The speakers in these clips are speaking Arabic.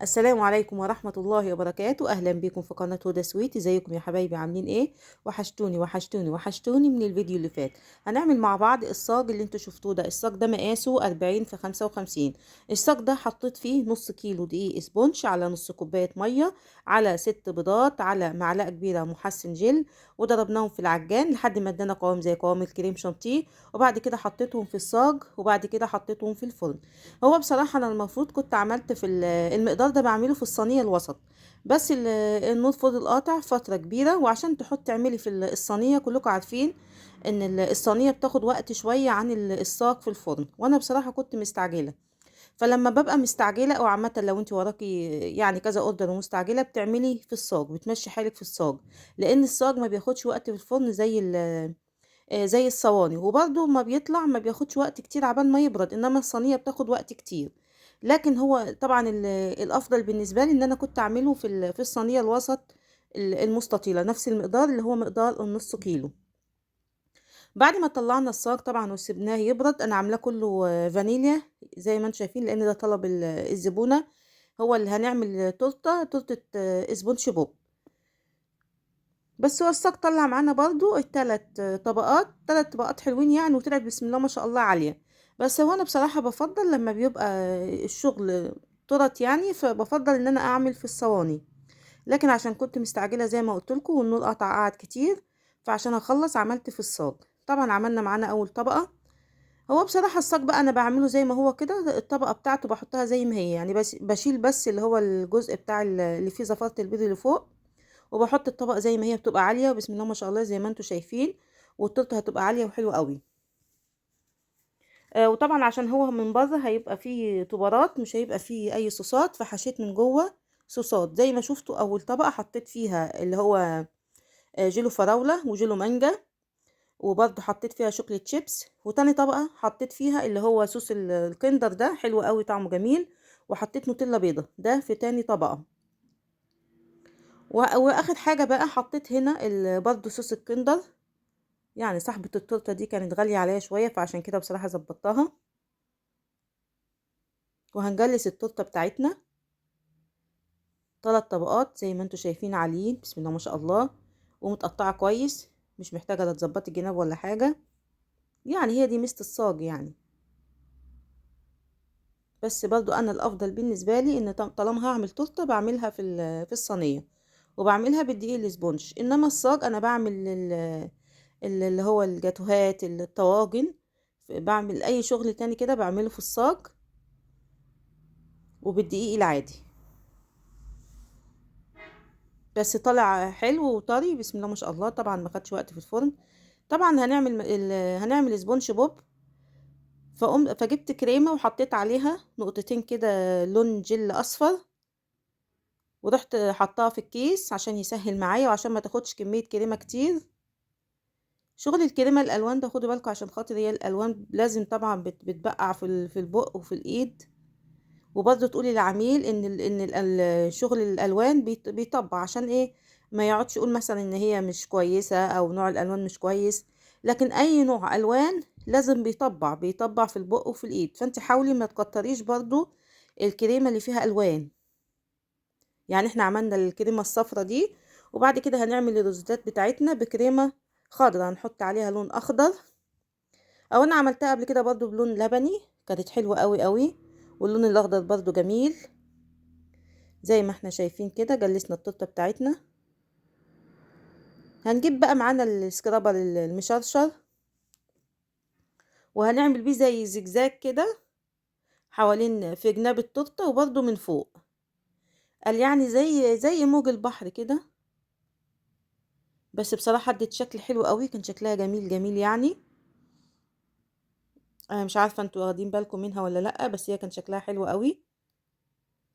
السلام عليكم ورحمة الله وبركاته. أهلا بكم في قناة هدى سويت. ازيكم يا حبايبي؟ عاملين ايه؟ وحشتوني وحشتوني وحشتوني من الفيديو اللي فات. هنعمل مع بعض الصاج اللي انتوا شفتوه ده. الصاج ده مقاسه 40 في 55. الصاج ده حطيت فيه نص كيلو دقيق اسبونج، على نص كوباية مية، على 6 بيضات، على معلقة كبيرة محسن جل، وضربناهم في العجان لحد ما ادانا قوام زي قوام الكريم شانتيه. وبعد كده حطيتهم في الصاج، وبعد كده حطيتهم في الفرن. هو بصراحة أنا المفروض كنت عملت في المقدار ده، بعمله في الصينية الوسط، بس النور فضل قاطع فترة كبيرة. وعشان تعملي في الصينية، كلكم عارفين إن الصينية بتاخد وقت شوية عن الصاج في الفرن، وأنا بصراحة كنت مستعجلة. فلما ببقى مستعجلة، أو عامة لو انت وراكي يعني كذا اوردر ومستعجلة، بتعملي في الصاج، بتمشي حالك في الصاج، لأن الصاج ما بياخدش وقت في الفرن زي الصواني. وبرضه ما بياخدش وقت كتير عبال ما يبرد، انما الصينية بتاخد وقت كتير. لكن هو طبعا الافضل بالنسبة لي ان انا كنت اعمله في الصينية الوسط المستطيلة، نفس المقدار اللي هو مقدار النص كيلو. بعد ما طلعنا الصاج طبعا وسبناه يبرد، انا عاملاه كله فانيليا زي ما انتم شايفين، لان ده طلب الزبونة. هو اللي هنعمل تورتة اسبونج بوب. بس هو الصاج طلع معانا برضو ثلاث طبقات حلوين يعني، وطلعت بسم الله ما شاء الله عالية. بس هو انا بصراحة بفضل لما بيبقى الشغل طرط يعني، فبفضل ان انا اعمل في الصواني. لكن عشان كنت مستعجلة زي ما قلت لكم، والنور قعد كتير، فعشان اخلص عملت في الصاج. طبعا عملنا معانا اول طبقة. هو بصراحة الصاج بقى انا بعمله زي ما هو كده، الطبقة بتاعته بحطها زي ما هي يعني، بس بشيل بس اللي هو الجزء بتاع اللي فيه زفارة البيض اللي فوق، وبحط الطبقة زي ما هي، بتبقى عالية بسم الله ما شاء الله زي ما انتوا شايفين. والتورته هتبقى عالية وحلوة قوي. وطبعا عشان هو من بره هيبقى فيه طبرات، مش هيبقى فيه اي صوصات، فحشيت من جوه صوصات زي ما شفتوا. اول طبقة حطيت فيها اللي هو جيلو فراولة وجيلو مانجا، وبرضه حطيت فيها شوكليت شيبس. وتاني طبقة حطيت فيها اللي هو صوص الكندر ده، حلو قوي طعمه جميل. وحطيت نوتيلا بيضة ده في تاني طبقة. واخر حاجة بقى حطيت هنا برضه صوص الكندر. يعني صاحبة التورتة دي كانت غالية عليا شوية، فعشان كده بصراحة ظبطتها. وهنجلس التورتة بتاعتنا 3 طبقات زي ما انتوا شايفين، عاليين بسم الله ما شاء الله، ومتقطعة كويس، مش محتاجة لا تظبطي جناب ولا حاجة. يعني هي دي ميزة الصاج يعني. بس برضو انا الافضل بالنسبة لي ان طالما هعمل تورتة بعملها في الصينية، وبعملها بالدقيق الاسبونج. انما الصاج انا بعمل اللي هو الجاتوهات، الطواجن، بعمل اي شغل تاني كده بعمله في الصاج وبالدقيق العادي. بس طلع حلو وطري بسم الله ما شاء الله. طبعا ما خدش وقت في الفرن. طبعا هنعمل سبونج بوب. فجبت كريمه وحطيت عليها نقطتين كده لون جل اصفر، ورحت حطاها في الكيس عشان يسهل معايا وعشان ما تاخدش كميه كريمه كتير. شغل الكريمه الالوان ده خدوا بالكم، عشان خاطر هي الالوان لازم طبعا بتبقع في البق وفي الايد. وبرضه تقولي للعميل شغل الالوان بيطبع عشان ايه، ما يقعدش يقول مثلا ان هي مش كويسه او نوع الالوان مش كويس. لكن اي نوع الوان لازم بيطبع في البق وفي الايد. فانت حاولي ما تكتريش برضه الكريمه اللي فيها الوان. يعني احنا عملنا الكريمه الصفرا دي، وبعد كده هنعمل الروزتات بتاعتنا بكريمه خضراء، هنحط عليها لون اخضر. او انا عملتها قبل كده برضه بلون لبني، كانت حلوه قوي قوي. واللون الاخضر برضه جميل. زي ما احنا شايفين كده جلسنا التورته بتاعتنا. هنجيب بقى معانا السكرابر المشرشر، وهنعمل بيه زي زجزاج كده حوالين في جناب التورته وبرده من فوق. قال يعني زي موج البحر كده. بس بصراحه ادت شكل حلو قوي، كان شكلها جميل جميل يعني. انا مش عارفه انتوا واخدين بالكم منها ولا لا، بس هي كان شكلها حلو قوي.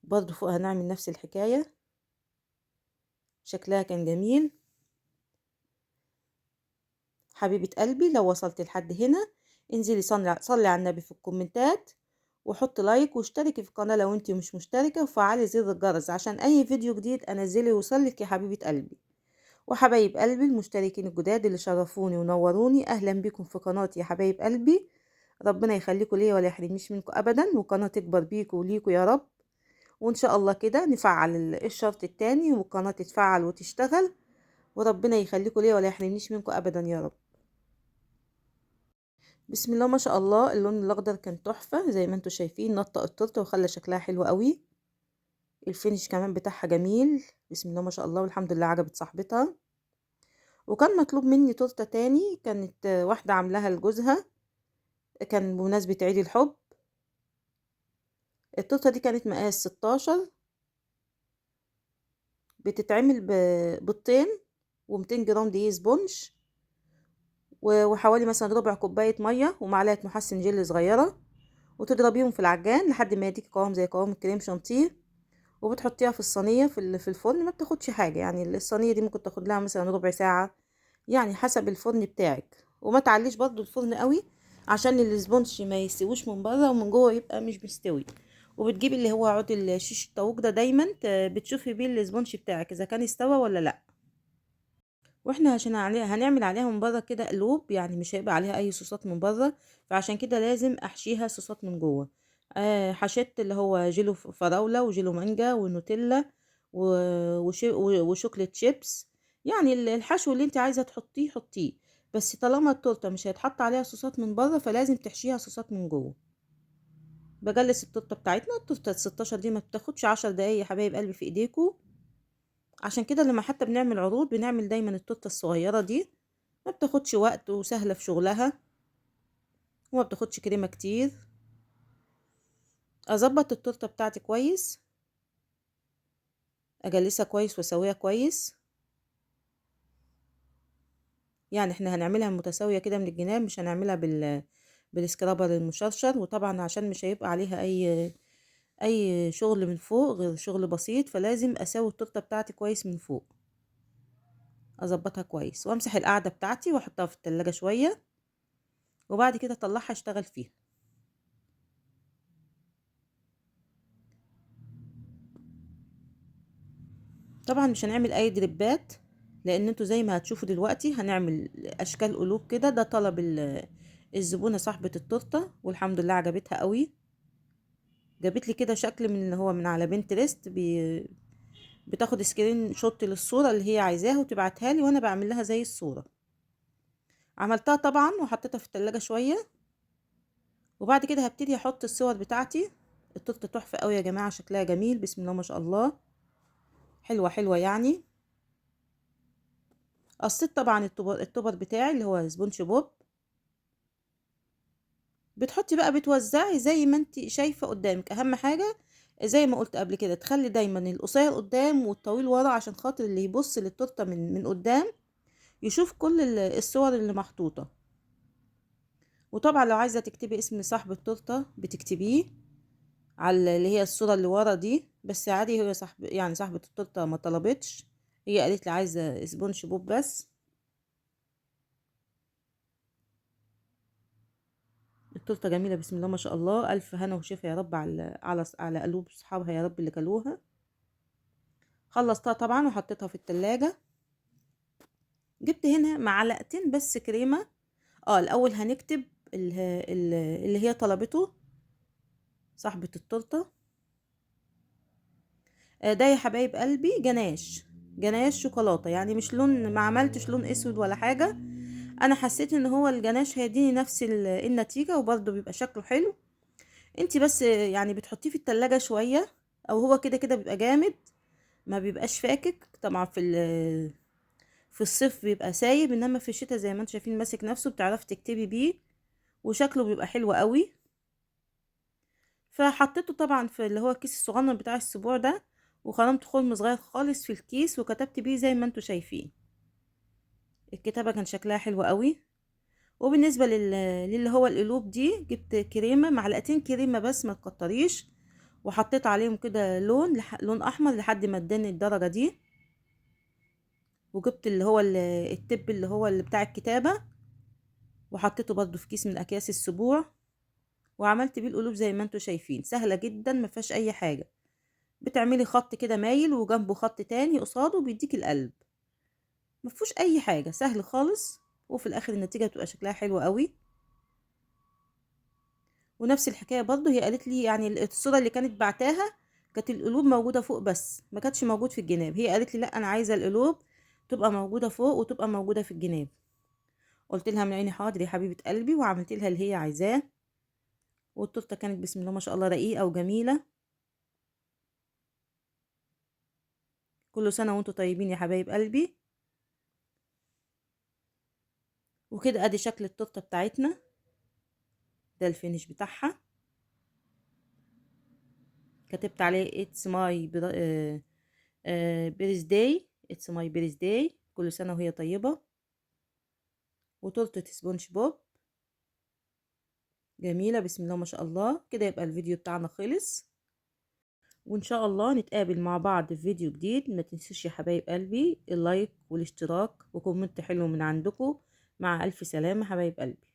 برضو فوق هنعمل نفس الحكايه، شكلها كان جميل. حبيبه قلبي لو وصلت لحد هنا، انزلي صلي على النبي في الكومنتات، وحط لايك واشتركي في القناة لو انتي مش مشتركة، وفعلي زر الجرس عشان اي فيديو جديد انزله يوصلك يا حبيبة قلبي. وحبايب قلبي المشتركين الجداد اللي شرفوني ونوروني، اهلا بكم في قناتي يا حبايب قلبي. ربنا يخليكم ليا ولا يحرمنيش منكم ابدا، وقناة تكبر بيكم وليكم يا رب. وان شاء الله كده نفعل الشرط التاني والقناة تتفعل وتشتغل، وربنا يخليكم ليا ولا يحرمنيش منكم ابدا يا رب. بسم الله ما شاء الله، اللون الاخضر كان تحفة زي ما انتم شايفين، نطق التورته وخلى شكلها حلو قوي. الفينش كمان بتاعها جميل، بسم الله ما شاء الله، والحمد لله عجبت صاحبتها. وكان مطلوب مني تورته تاني، كانت واحدة عاملاها لجوزها، كان بمناسبة عيد الحب. التورته دي كانت مقاس 16، بتتعمل ببيضتين و200 جرام دقيق سبونج، وحوالي مثلا ربع كوباية مية ومعلقة محسن جل صغيرة، وتضربيهم في العجان لحد ما يديك قوام زي قوام الكريم شانتيه. وبتحطيها في الصينية في الفرن، ما بتاخدش حاجة يعني، الصينية دي ممكن تاخد لها مثلا ربع ساعة، يعني حسب الفرن بتاعك. وما تعليش برضو الفرن قوي عشان السبونج ما يستويش من بره ومن جوه يبقى مش مستوي. وبتجيبي اللي هو عود الشيش الطاووق ده دايما، بتشوفي بيه السبونج بتاعك اذا كان استوى ولا لا. واحنا عشان هنعمل عليها من بره كده قلوب، يعني مش هيبقى عليها اي صوصات من بره، فعشان كده لازم احشيها صوصات من جوه. حشيت اللي هو جيلو فراولة وجيلو مانجا ونوتيلا وشوكليت شيبس. يعني الحشو اللي انت عايزة تحطيه حطيه، بس طالما التورته مش هيتحط عليها صوصات من بره فلازم تحشيها صوصات من جوه. بجلس التورته بتاعتنا، التورته 16 دي ما بتاخدش 10 دقايق يا حبايب قلبي في ايديكم. عشان كده لما حتى بنعمل عروض بنعمل دايما التورته الصغيره دي، ما بتاخدش وقت وسهله في شغلها، وما بتاخدش كريمه كتير. اظبط التورته بتاعتي كويس، اجلسها كويس واسويها كويس. يعني احنا هنعملها متساويه كده من الجناب، مش هنعملها بالسكرابر المشرشر، وطبعا عشان مش هيبقى عليها اي شغل من فوق غير شغل بسيط، فلازم اسوي التورته بتاعتي كويس من فوق، اظبطها كويس وامسح القاعده بتاعتي واحطها في التلاجة شويه، وبعد كده اطلعها اشتغل فيها. طبعا مش هنعمل اي دريبات، لان انتوا زي ما هتشوفوا دلوقتي هنعمل اشكال قلوب كده. ده طلب الزبونه صاحبه التورته، والحمد لله عجبتها قوي. جابت لي كده شكل من اللي هو من على بنترست، بتاخد سكرين شوت للصوره اللي هي عايزاها وتبعتها لي وانا بعمل لها زي الصوره. عملتها طبعا وحطيتها في التلاجة شويه، وبعد كده هبتدي احط الصور بتاعتي. التورته تحفه قوي يا جماعه، شكلها جميل بسم الله ما شاء الله، حلوه حلوه يعني. قصيت طبعا التوبر بتاعي اللي هو سبونج بوب. بتحطي بقى بتوزعي زي ما انت شايفه قدامك. اهم حاجه زي ما قلت قبل كده تخلي دايما القصير قدام والطويل ورا، عشان خاطر اللي يبص للتورته من قدام يشوف كل الصور اللي محطوطه. وطبعا لو عايزه تكتبي اسم صاحب التورته بتكتبيه على اللي هي الصوره اللي ورا دي، بس عادي، هي يعني صاحبه التورته ما طلبتش، هي قالت لي عايزه سبونج بوب بس. التورته جميله بسم الله ما شاء الله، الف هنا وشفا يا رب على قلوب صحابها يا رب اللي كلوها. خلصتها طبعا وحطيتها في التلاجة. جبت هنا معلقتين بس كريمه. الاول هنكتب اللي هي طلبته صاحبه التورته. ده يا حبايب قلبي جناش شوكولاته، يعني مش لون، ما عملتش لون اسود ولا حاجه. انا حسيت ان هو الجناش هيديني نفس النتيجه، وبرده بيبقى شكله حلو. انتي بس يعني بتحطيه في التلاجة شويه، او هو كده كده بيبقى جامد، ما بيبقاش فاكك. طبعا في الصيف بيبقى سايب، انما في الشتاء زي ما انتم شايفين ماسك نفسه، بتعرفي تكتبي بيه وشكله بيبقى حلو قوي. فحطيته طبعا في اللي هو الكيس الصغنن بتاع السبوع ده، وخرمت خرم صغير خالص في الكيس وكتبت بيه زي ما انتم شايفين. الكتابة كان شكلها حلو قوي. وبالنسبة للي هو القلوب دي، جبت كريمة، معلقتين كريمة بس ما تكتريش، وحطيت عليهم كده لون احمر لحد ما اداني الدرجة دي. وجبت اللي هو التب اللي هو اللي بتاع الكتابة، وحطيته برضو في كيس من اكياس السبوع، وعملت بيه القلوب زي ما انتم شايفين. سهلة جدا ما فيهاش اي حاجة، بتعملي خط كده مايل وجنبه خط تاني قصاده بيديك القلب، ما فيهوش اي حاجة، سهل خالص. وفي الاخر النتيجة بتبقى شكلها حلو قوي. ونفس الحكاية برضو هي قالت لي، يعني الصورة اللي كانت بعتاها كانت القلوب موجودة فوق بس ما كانتش موجود في الجناب. هي قالت لي لا انا عايزة القلوب تبقى موجودة فوق وتبقى موجودة في الجناب. قلت لها من عيني حاضر يا حبيبة قلبي، وعملت لها اللي هي عايزاه. والتورته كانت بسم الله ما شاء الله رقيقة وجميلة. كل سنة وانتم طيبين يا حبايب قلبي. وكده ادي شكل التورته بتاعتنا، ده الفينش بتاعها. كتبت عليه اتس ماي بيرثداي، اتس ماي بيرثداي، كل سنة وهي طيبة. وتورته سبونج بوب جميلة بسم الله ما شاء الله. كده يبقى الفيديو بتاعنا خلص، وان شاء الله نتقابل مع بعض في فيديو جديد. ما تنسوش يا حبايب قلبي اللايك والاشتراك وكومنت حلو من عندكم. مع الف سلامة حبايب قلبي.